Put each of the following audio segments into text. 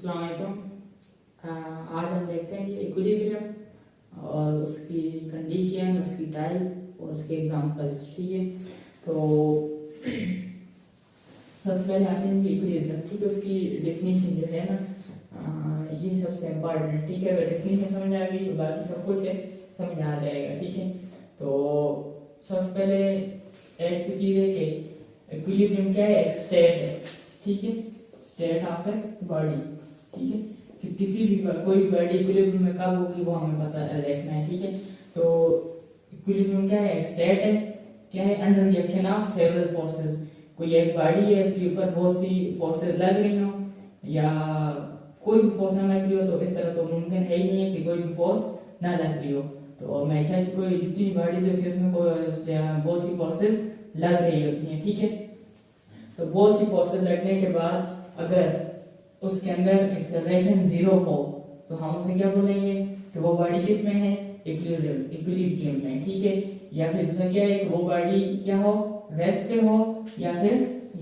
अस्सलाम वालेकुम। आज हम देखते हैं कि इक्विलिब्रियम और उसकी कंडीशन, उसकी टाइप और उसके एग्जांपल्स। ठीक है, तो सबसे पहले आते हैं कि इक्विलिब्रियम। ठीक है, उसकी डेफिनेशन जो है ना, ये सबसे इम्पोर्टेंट है। ठीक है, अगर डेफिनेशन समझ आ गई तो बाकी सब कुछ है समझ आ जाएगा। ठीक है, तो सबसे पहले एक तो चीज़ है कि इक्विलिब्रियम क्या है, एक स्टेट है। ठीक है, स्टेट ऑफ ए बॉडी। ठीक है, कि किसी भी कोई भी बॉडी इक्विलिब्रियम में कब होगी वो हमें पता देखना है। ठीक है, तो इक्विलिब्रियम क्या है, एक स्टेट है। क्या है, under reaction of several forces. कोई एक बॉडी है, उसके ऊपर बहुत सी फोर्सेस लग रही हो या कोई भी फोर्स ना लग रही हो, तो इस तरह तो मुमकिन है ही नहीं है कि कोई भी फोर्स ना लग रही हो। तो हमेशा कोई जितनी बॉडीज होती है उसमें बहुत सी फोर्सेस लग रही होती हैं। ठीक है, तो बहुत सी फोर्सेस लगने के बाद अगर उसके अंदर एक्सेलरेशन जीरो हो तो हम उसे क्या बोलेंगे कि वो बॉडी किस में है, इक्विलिब्रियम में। ठीक है, या फिर दूसरा क्या है कि वो बॉडी क्या हो, रेस्ट पे हो या फिर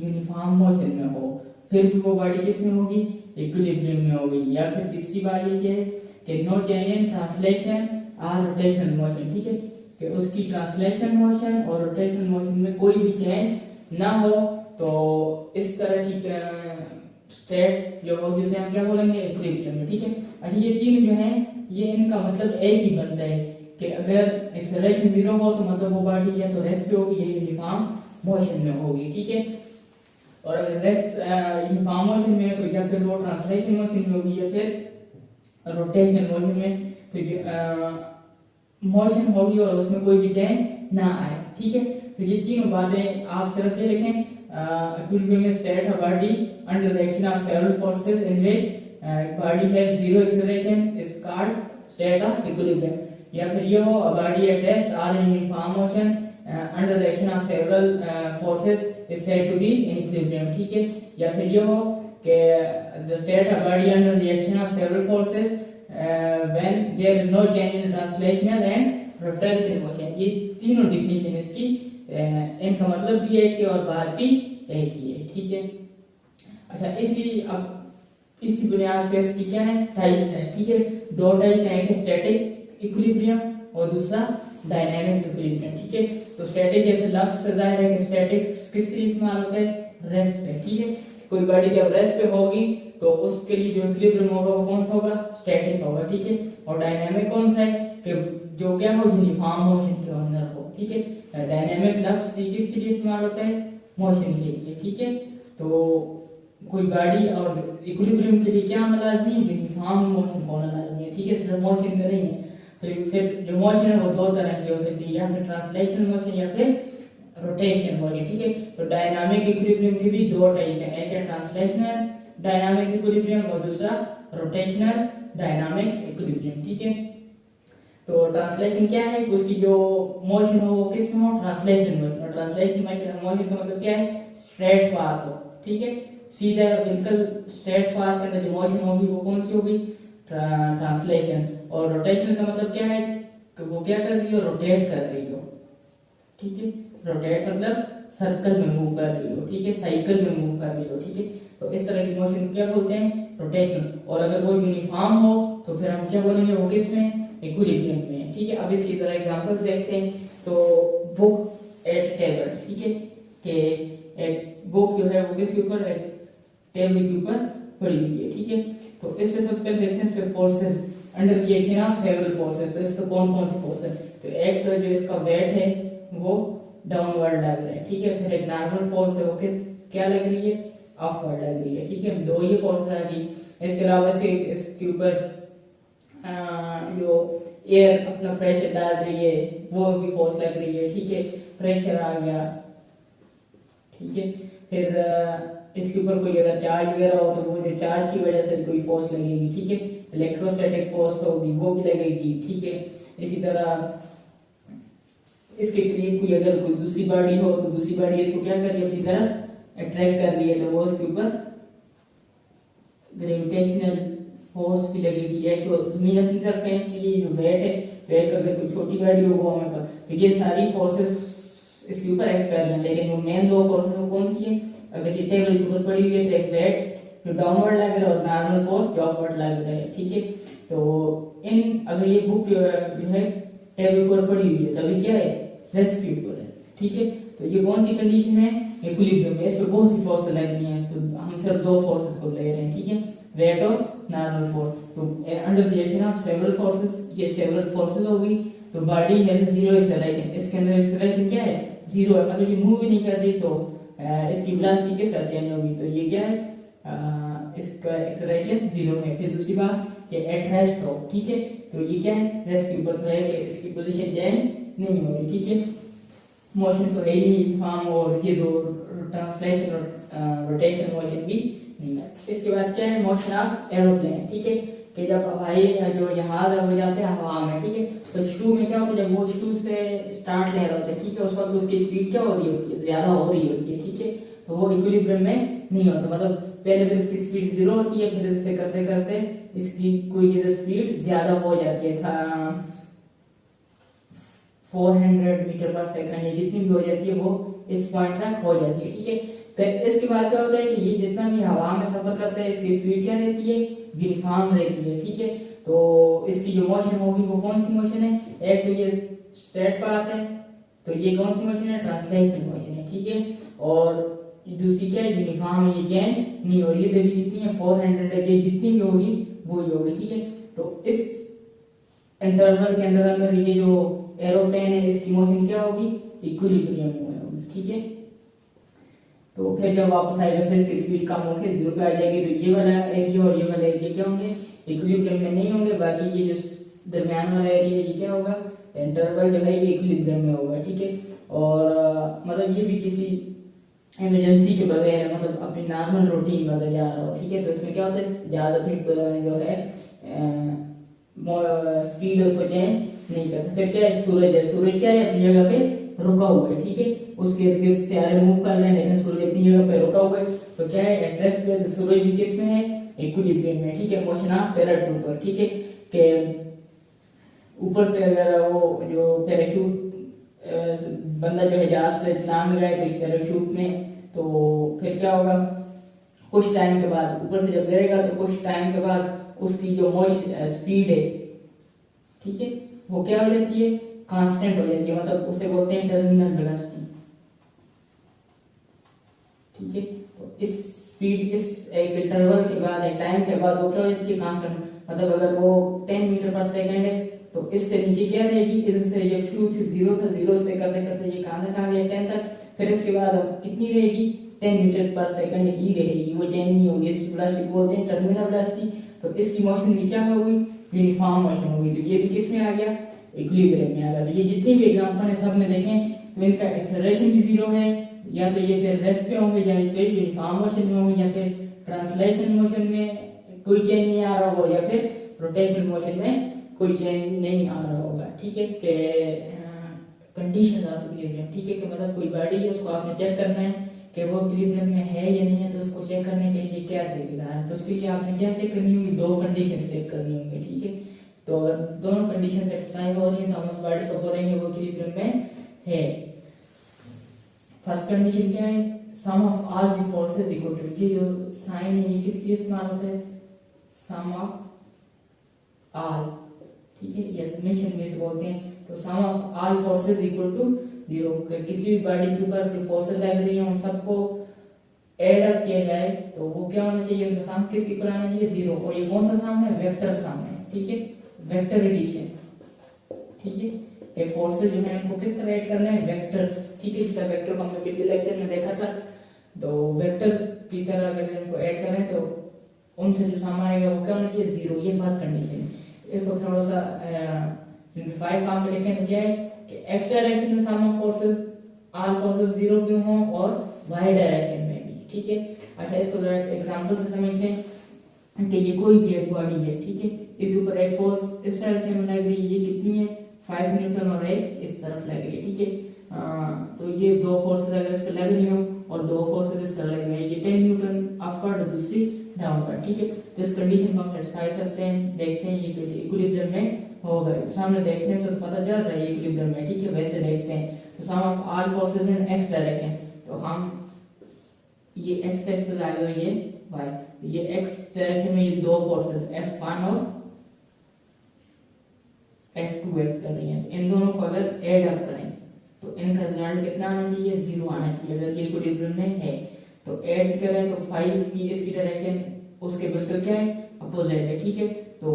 यूनिफॉर्म मोशन में हो, फिर भी वो बॉडी किस में होगी, इक्विलिब्रियम में होगी। या फिर तीसरी बात ये क्या है कि नो चेंज इन ट्रांसलेशन और रोटेशनल मोशन। ठीक है, कि उसकी ट्रांसलेशन मोशन और रोटेशनल मोशन में कोई भी चेंज ना हो, तो इस तरह की स्टेट जो होगी उसे हम क्या बोलेंगे, इक्विलिब्रियम में। ठीक है, अच्छा ये तीन जो है ये इनका मतलब एक ही बनता है कि अगर एक्सेलरेशन जीरो हो तो मतलब वो बॉडी या तो रेस्ट पे होगी या यूनिफॉर्म मोशन में होगी। ठीक है, और अगर रेस्ट यूनिफॉर्म मोशन में है तो या फिर वो ट्रांसलेशन मोशन में होगी या फिर रोटेशनल मोशन में, तो मोशन होगी और उसमें कोई भी चेंज ना आए। ठीक है, तो ये तीनों बातें आप सिर्फ ये लिखें, equilibrium state of body under the action of several forces in which body has zero acceleration is called state of equilibrium। या फिर ये हो, a body at rest or in uniform motion under the action of several forces is said to be in equilibrium। ठीक है, या फिर ये हो कि the state of body under the action of several forces when there is no change in translational and rotational motion। ये तीनों definition इसकी, इनका मतलब भी एक ही और बात भी एक ही है। ठीक है, अच्छा इसी बुनियाद पे इसकी क्या है, टाइप्स है। ठीक है, दो टाइप है, एक स्टैटिक इक्विलिब्रियम और दूसरा डायनामिक इक्विलिब्रियम। ठीक है, तो स्टैटिक जैसे लफ्ज से जाहिर है कि स्टैटिक किसके लिए इस्तेमाल होता है, रेस्ट पे। ठीक है, कोई बॉडी जब रेस्ट पे होगी तो उसके लिए जो इक्विलिब्रियम होगा वो कौन सा होगा, स्टैटिक होगा। ठीक है, और डायनामिक कौन सा है कि जो क्या हो, यूनिफॉर्म मोशन के अंदर हो। ठीक है, डायनामिक लफ्ज सी किसके लिए इस्तेमाल होता है, मोशन के लिए। ठीक है, तो कोई गाड़ी और इक्विलिब्रियम के लिए क्या होना लाजमी है, यूनिफॉर्म मोशन होना लाजमी है। ठीक है, सिर्फ मोशन का नहीं है। तो फिर जो मोशन है वो दो तरह की हो सकती है, या फिर ट्रांसलेशनल मोशन या फिर रोटेशनल मोशन। ठीक है, तो डायनामिक इक्विलिब्रियम की भी दो टाइप है, एक है ट्रांसलेशनल डायनामिक इक्विलिब्रियम और दूसरा रोटेशनल डायनामिक इक्विलिब्रियम। ठीक है, तो ट्रांसलेशन क्या है, उसकी जो मोशन हो वो किस में हो, ट्रांसलेशन मोशन। और ट्रांसलेशन मोशन का मतलब क्या है, स्ट्रेट पाथ हो। ठीक है, सीधा बिल्कुल स्ट्रेट पाथ के अंदर जो मोशन होगी वो कौन सी होगी, ट्रांसलेशन। और रोटेशन का मतलब क्या है कि वो क्या कर रही हो, रोटेट कर रही हो। ठीक है, रोटेट मतलब सर्कल में मूव कर रही हो। ठीक है, साइकिल में मूव कर रही हो। ठीक है, तो इस तरह की मोशन क्या बोलते हैं, रोटेशन। और अगर वो यूनिफॉर्म हो तो फिर हम क्या बोलेंगे, वो किस में, इक्विलिब्रियम में। ठीक है, अब इसकी तरह एग्जांपल्स देखते हैं। तो बुक एट टेबल। ठीक है, कि एक बुक जो है वो किसके ऊपर, एक टेबल के ऊपर पड़ी हुई है। ठीक है, तो इसमें सबसे पहले देखते हैं इसके forces under reaction of several forces. तो इसका कौन कौन से फोर्स है, तो एक तो जो इसका वेट है वो डाउनवर्ड लग रहा है। ठीक है, फिर एक नॉर्मल फोर्स है वो क्या लग रही है, अपवर्ड लग रही है। ठीक है, दो ये फोर्स आ गई। इसके अलावा इसके ऊपर जो एयर अपना प्रेशर डाल रही है वो भी फोर्स लग रही है। ठीक है, प्रेशर आ गया। ठीक है, फिर इसके ऊपर कोई अगर चार्ज वगैरह हो तो वो जो चार्ज की वजह से कोई फोर्स लगेगी। ठीक है, इलेक्ट्रोस्टैटिक फोर्स होगी वो भी लगेगी। ठीक है, इसी तरह इसके करीब कोई अगर कोई दूसरी बॉडी हो तो दूसरी बॉडी इसको क्या कर रही है, अपनी तरफ अट्रैक्ट कर रही है, तो वो उसके ऊपर ग्रेविटेशनल फोर्स भी लगेगी। एक तो जमीन अपनी तरफ खींच रही है, जो वेट है, तो एक अगर कोई छोटी बॉडी हो वो हमें पर, तो ये सारी फोर्सेस इसके ऊपर एक्ट कर रहे हैं। लेकिन वो मेन दो फोर्सेस वो कौन सी है, अगर ये टेबल के ऊपर पड़ी हुई है तो एक वेट जो डाउनवर्ड लग रहा है और नॉर्मल फोर्स जो अपवर्ड लग रहा है, ठीक है। तो इन अगर ये बुक जो है टेबल पर पड़ी हुई है तभी क्या है, रेस्ट के ऊपर है, ठीक है। तो ये कौन सी कंडीशन में है, इक्विलिब्रियम में। इस पे बहुत सी फोर्स लग रही हैं, तो हम सिर्फ दो फोर्सेस को ले रहे हैं, ठीक है, वेट और नॉर्मल फोर्स। तो under the action of several forces, ये सेवरल फोर्सेस होगी, तो बॉडी हैज जीरो एक्सेलरेशन, इसके अंदर एक्सेलरेशन क्या है, जीरो है, मतलब ये मूव ही नहीं कर रही, तो इसकी वेलोसिटी के साथ चेंज होगी, तो ये क्या है, इसका एक्सेलरेशन जीरो है। फिर दूसरी बात कि एट रेस्ट हो, ठीक है, तो ये क्या है, रेस्ट के ऊपर तो है कि इसकी पोजीशन चेंज नहीं हो रही, ठीक है, मोशन तो है ही यूनिफॉर्म, और ये दो ट्रांसलेशन और रोटेशन मोशन भी नहीं है। इसके बाद क्या है, मोशन ऑफ एरोप्लेन, ठीक है, कि जब हवाई जो जहाज हो जाते हैं हवा में, ठीक है, तो शुरू में क्या होता है, जब वो शुरू से स्टार्ट ले रहा होता है, ठीक है, उस वक्त उसकी स्पीड क्या हो रही होती है, ज्यादा हो रही होती है, ठीक है, तो वो इक्विलिब्रियम में नहीं होता, मतलब पहले तो इसकी स्पीड जीरो होती है, फिर उसे करते करते इसकी कोई स्पीड ज्यादा हो जाती है, 400 मीटर पर सेकंड, ये जितनी भी हो जाती है वो इस पॉइंट तक हो जाती है, ठीक है। फिर इसके बाद क्या होता है कि ये जितना भी हवा में सफर करता है इसकी स्पीड क्या रहती है, यूनिफॉर्म रहती है, ठीक है। तो इसकी जो मोशन होगी वो कौन सी मोशन है, एक तो ये स्ट्रेट पाथ है, तो ये कौन सी मोशन है, ट्रांसलेशनल मोशन है, ठीक है, और दूसरी क्या है, यूनिफॉर्म है, ये चेंज नहीं हो रही है, तभी जितनी है 400 है, ये जितनी भी होगी वो ही होगी, ठीक है। तो इस इंटरवल के अंदर अंदर ये जो एरोप्लेन है इसकी मोशन क्या होगी, इक्विलिब्रियम में होगी, ठीक है। तो फिर जब वापस आएगा फिर इसकी स्पीड कम होकर जीरो पे आ जाएगी, तो ये वाला एरिया और ये वाला एरिया क्या होंगे, इक्विलिब्रियम में नहीं होंगे, बाकी ये जो दरमियान वाला एरिया ये क्या होगा, इंटरवल जो है ये इक्विलिब्रियम में होगा, ठीक है। और मतलब ये भी किसी इमरजेंसी के बगैर, मतलब अपनी नॉर्मल रूटीन में अगर जा रहा हो, ठीक है, तो इसमें क्या होता है, ज्यादा अपनी जो है स्पीड उसको चेंज नहीं करता। फिर क्या है, सूरज है, सूरज क्या है, अपनी जगह पे रुका हुआ है, ठीक है, उसके इर्द गिर्द सितारे मूव कर रहे हैं लेकिन सूरज अपनी जगह पे रुका हुआ है, तो क्या है, एट रेस्ट पे सूरज भी किस में है, इक्विलिब्रियम में, ठीक है, मोशन ऑफ पैराशूट पर, ठीक है, कि ऊपर से अगर वो जो पैराशूट बंदा जो है जहाज से छलांग लगाए तो इस पैराशूट में, तो फिर क्या होगा, कुछ टाइम के बाद ऊपर से जब गिरेगा तो कुछ टाइम के बाद उसकी जो स्पीड है, ठीक है, वो क्या हो जाती है, कांस्टेंट हो जाती है, मतलब उसे बोलते हैं टर्मिनल वेलोसिटी, ठीक है। तो इस स्पीड इस एक इंटरवल के बाद एक टाइम के बाद वो क्या हो जाती है, कांस्टेंट, मतलब अगर वो 10 मीटर पर सेकंड है तो इससे नीचे क्या रहेगी, इधर से जब शुरू थी जीरो था, जीरो से करते करते ये कहां तक आ गया, 10 तक, फिर इसके बाद कितनी रहेगी, 10 मीटर पर सेकंड ही रहेगी, वो चेंज नहीं होगी, इस वेलोसिटी को बोलते हैं टर्मिनल वेलोसिटी। तो इसकी मोशन भी क्या होगी, यूनिफॉर्म मोशन होगी, तो ये भी किस में आ गया, इक्विलिब्रियम में आ गया। तो ये जितनी भी एग्जांपल है सब में देखें तो इनका एक्सेलरेशन भी जीरो है, या तो ये फिर रेस्ट पे होंगे, या फिर यूनिफॉर्म मोशन में होंगे, या फिर ट्रांसलेशन मोशन में कोई चेंज नहीं आ रहा होगा, या फिर रोटेशनल मोशन में कोई चेंज नहीं आ रहा होगा, ठीक है, कि कंडीशन ऑफ इक्विलिब्रियम, ठीक है, कि मतलब कोई बॉडी है उसको आपने चेक करना है कि वो इक्विलिब्रियम में है या नहीं है, तो उसको चेक करने के लिए क्या तरीका है, तो उसके लिए आपने क्या चेक करनी होगी, दो कंडीशन चेक करनी होंगी, ठीक है। तो अगर दोनों कंडीशन सेटिस्फाई हो रही है तो हम उस बॉडी को बोलेंगे वो इक्विलिब्रियम में है। फर्स्ट कंडीशन क्या है, sum of all the forces equal to, ये जो साइन है ये किसके लिए इस्तेमाल होता है, सम ऑफ ऑल, ठीक है, या समेशन में से बोलते हैं, तो sum of all forces equal to zero, किसी भी बॉडी के ऊपर जो फोर्सेस लग रही है उन सबको ऐड अप किया जाए तो वो क्या होना चाहिए, उनका सम किस इक्वल आना चाहिए, जीरो। और ये कौन सा सम है, वेक्टर सम है, ठीक है, वेक्टर एडिशन, ठीक है, ये फोर्सेस जो है इनको किस तरह ऐड करना है, वेक्टर, ठीक है, जैसा वेक्टर को हमने पिछले लेक्चर में देखा था, तो वेक्टर की तरह अगर इनको ऐड करें तो उनसे जो सम आएगा वो क्या होना चाहिए, जीरो। ये फर्स्ट कंडीशन है। इसको थोड़ा सा सिंपलीफाई फॉर्म में लिखें तो क्या है कि एक्स डायरेक्शन में sum of forces all forces zero भी हों और वाई डायरेक्शन में भी, ठीक है। अच्छा, इसको जरा एग्जांपल से समझते हैं कि ये कोई भी एक बॉडी है, ठीक है, इसके ऊपर एक फोर्स इस डायरेक्शन में लग रही है, ये कितनी है 5 न्यूटन, और एक इस तरफ लग रही है, ठीक है। तो ये दो फोर्सेस अगर इस पे लग रही हो और दो फोर्सेस इस तरफ लग रही है, ये 10 न्यूटन अपवर्ड और दूसरी डाउनवर्ड, ठीक है। तो इस कंडीशन को हम सेटिस्फाई करते हैं, देखते हैं ये इक्विलिब्रियम में होगा, सामने देखने से पता चल रहा है इक्विलिब्रियम में, ठीक है। वैसे देखते हैं तो sum of all forces in x direction, तो हम ये x एक्सिस आ गया, ये y, ये x डायरेक्शन में ये दो फोर्सेस F1 और F2 एक्ट कर रही हैं। इन दोनों को अगर ऐड अप करें तो इनका रिजल्ट कितना आना चाहिए, 0 आना चाहिए अगर ये इक्विलिब्रियम में है। तो ऐड करें तो 5 की इसकी डायरेक्शन उसके बिल्कुल क्या है, अपोजिट है, ठीक है। तो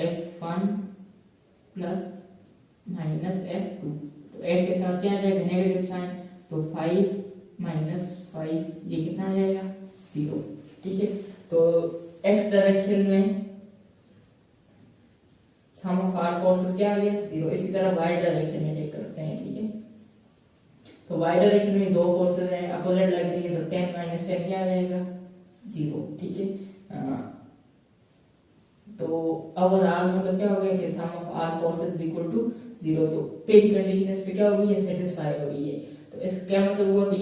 F1 प्लस माइनस F2, तो ऐड के साथ क्या आ जाएगा, नेगेटिव साइन, तो 5 माइनस 5 ये कितना आ जाएगा, 0, ठीक है। तो x डायरेक्शन में सम ऑफ आर फोर्सेस क्या आ गया, 0। इसी तरह y डायरेक्शन में चेक करते हैं, ठीक है। तो y डायरेक्शन में दो फोर्सेस हैं, अपोजिट लग रही है, तो 10 माइनस 10 क्या आ जाएगा, 0, ठीक है। तो अब आर मतलब क्या हो गया कि sum of are forces equal to 0। तो पहली कंडीशन इस पे क्या हो गई है, सेटिस्फाई हो गई है। तो इसका क्या मतलब हुआ कि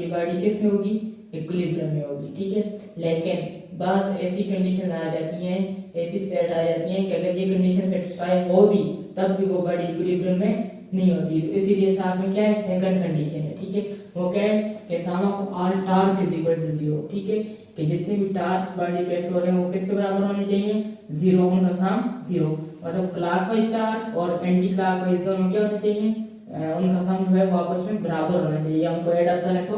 ये बॉडी किस में होगी, इक्विलिब्रियम में होगी, ठीक है। लेकिन बाद ऐसी कंडीशन आ जाती हैं, ऐसी स्टेट आ जाती हैं कि अगर ये कंडीशन सेटिस्फाई हो भी तब भी वो बॉडी इक्विलिब्रियम में नहीं होती। तो इसीलिए साथ में क्या है, सेकंड कंडीशन है, ठीक है। वो क्या है कि sum of all torque is equal to 0, ठीक है। कि जितने भी टार्क्स बॉडी पे एक्ट हो रहे हैं वो किसके बराबर होने चाहिए, 0, उनका सम 0। मतलब क्लॉकवाइज टार्क और एंटी क्लॉकवाइज दोनों क्या होने चाहिए, उनका सम जो है वो आपस में बराबर होना चाहिए, या उनको ऐड अप करें तो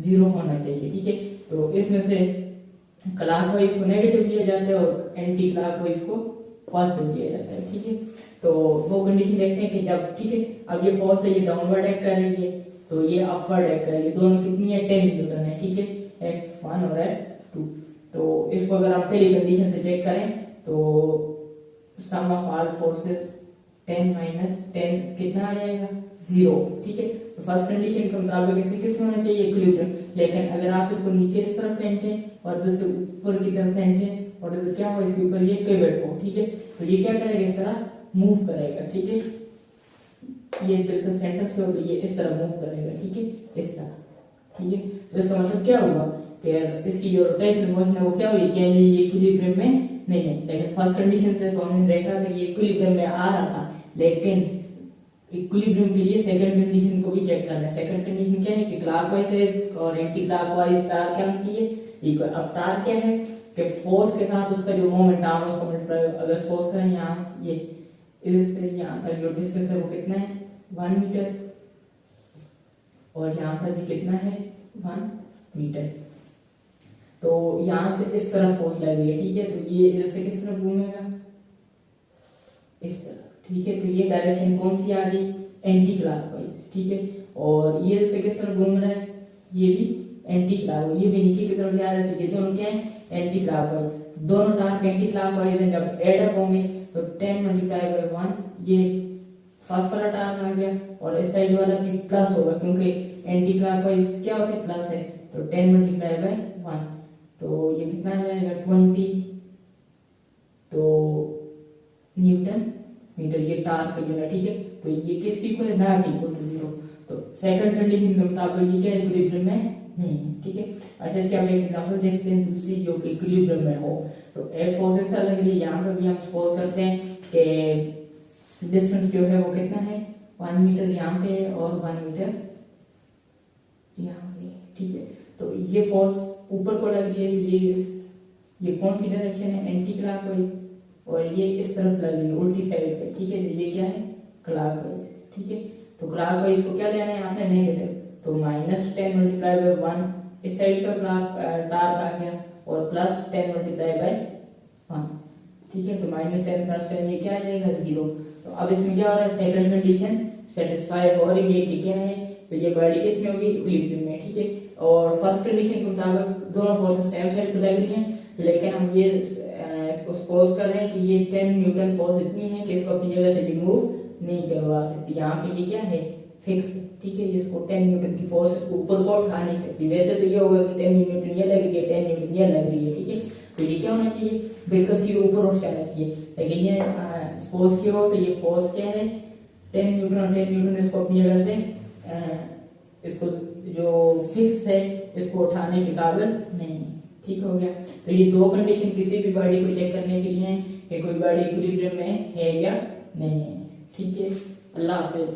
0 होना चाहिए, ठीक है। तो इसमें से क्लॉकवाइज को नेगेटिव लिया जाता है और एंटी क्लॉकवाइज को पॉजिटिव लिया जाता है, ठीक है। तो वो कंडीशन देखते हैं कि जब, ठीक है, अब ये फोर्स है, ये डाउनवर्ड एक्ट कर रही है, तो ये अपवर्ड एक्ट कर रही है, दोनों कितनी है, 10 न्यूटन है, ठीक है, F1 और F2। तो इसको अगर आप पहली कंडीशन से चेक करें तो sum of all forces 10 minus 10 कितना आ जाएगा, 0, ठीक है। तो फर्स्ट कंडीशन के मुताबिक इसके किस में होना चाहिए, इक्विलिब्रियम। लेकिन अगर आप इसको नीचे इस तरफ खींचें और दूसरे ऊपर की तरफ खींचें और तो क्या हो, इसके ऊपर ये पिवट हो, ठीक है। तो ये क्या करेगा, इस तरह मूव करेगा, ठीक है। ये बिल्कुल सेंटर से हो तो ये इस तरह मूव करेगा, ठीक है, इस तरह, ठीक है। तो इसका मतलब क्या हुआ कि इसकी जो रोटेशन मोशन है वो क्या हुई, चेंज, ये इक्विलिब्रियम में नहीं है। लेकिन फर्स्ट कंडीशन से तो हमने देखा था ये इक्विलिब्रियम में आ रहा था, लेकिन इक्विलिब्रियम के लिए सेकंड कंडीशन को भी चेक करना है। सेकंड कंडीशन क्या है कि क्लॉकवाइज और एंटी क्लॉकवाइज टार्क क्या होना चाहिए, इक्वल। अब टार्क क्या है कि फोर्स के साथ उसका जो मोमेंट आर्म उसको मल्टीप्लाई, अगर सपोज करें यहाँ ये इससे यहाँ तक जो डिस्टेंस है वो कितना है, 1 मीटर, और यहाँ तक भी कितना है, 1 मीटर। तो यहाँ से इस तरफ फोर्स लग रही है, ठीक है। तो ये इधर से किस तरफ घूमेगा, इस तरफ, ठीक है। तो ये डायरेक्शन कौन सी आ गई, एंटी क्लॉकवाइज, ठीक है। और ये इधर से किस तरफ घूम रहा है, ये भी एंटी क्लॉकवाइज, ये भी नीचे की तरफ जा रहा है, तो ये दोनों क्या है, एंटी क्लॉकवाइज। दोनों टार्क एंटी क्लॉकवाइज हैं, जब एड अप होंगे तो 10 मल्टीप्लाई बाय 1, ये फर्स्ट वाला टार्क आ गया, और इस साइड वाला भी प्लस होगा क्योंकि एंटी क्लॉकवाइज क्या होता है, प्लस है। तो 10 मल्टीप्लाई बाय 1, तो ये कितना आ जाएगा, 20 तो न्यूटन मीटर, ये टार्क का यूनिट, ठीक है। तो ये किसकी इक्वल है, नॉट इक्वल टू 0। तो सेकंड कंडीशन के मुताबिक ये क्या इक्विलिब्रियम में नहीं है, ठीक है। अच्छा, इसके हम एक एग्जांपल देखते हैं दूसरी जो कि इक्विलिब्रियम में हो। तो एक फोर्स इस तरह लग रही है, यहाँ पर भी हम सपोज करते हैं कि डिस्टेंस जो है वो कितना है, 1 मीटर यहाँ पे और 1 मीटर यहाँ पे, ठीक है। तो ये फोर्स ऊपर को लग रही है, तो ये कौन सी डायरेक्शन है, एंटी क्लॉकवाइज, और ये इस तरफ लग रही है, उल्टी साइड पे, ठीक है। ये क्या है, क्लॉकवाइज, ठीक है। तो क्लॉकवाइज को क्या लेना है आपने, नेगेटिव। तो -10 मल्टीप्लाई बाय 1 इस साइड का टार्क आ गया, और +10 मल्टीप्लाई बाय 1, ठीक है। तो -10 + 10 ये क्या आ जाएगा, 0। तो अब इसमें क्या हो रहा है, सेकंड कंडीशन सेटिस्फाई हो रही है कि क्या है, तो ये बॉडी किस में होगी, इक्विलिब्रियम में, ठीक है। और फर्स्ट कंडीशन के मुताबिक दोनों फोर्सेस सेम साइड पे लग रही हैं, लेकिन हम ये इसको सपोज कर रहे हैं कि ये 10 न्यूटन फोर्स इतनी है कि इसको अपनी जगह से भी मूव नहीं करवा सकती। यहाँ पे ये क्या है, फिक्स, ठीक है। इसको 10 न्यूटन की फोर्स इसको ऊपर को उठा नहीं सकती। वैसे तो ये होगा कि 10 न्यूटन ये लग रही है, 10 न्यूटन ये लग रही है, ठीक है। तो ये क्या होना चाहिए, बिल्कुल सीधे ऊपर उठ जाना चाहिए। लेकिन ये सपोज किया हो कि ये फोर्स क्या है, 10 न्यूटन, और 10 न्यूटन इसको अपनी जगह से इसको जो फिक्स है इसको उठाने के काबिल नहीं है, ठीक हो गया। तो ये दो कंडीशन किसी भी बॉडी को चेक करने के लिए है कि कोई बॉडी इक्विलिब्रियम में है या नहीं है, ठीक है। अल्लाह हाफिज।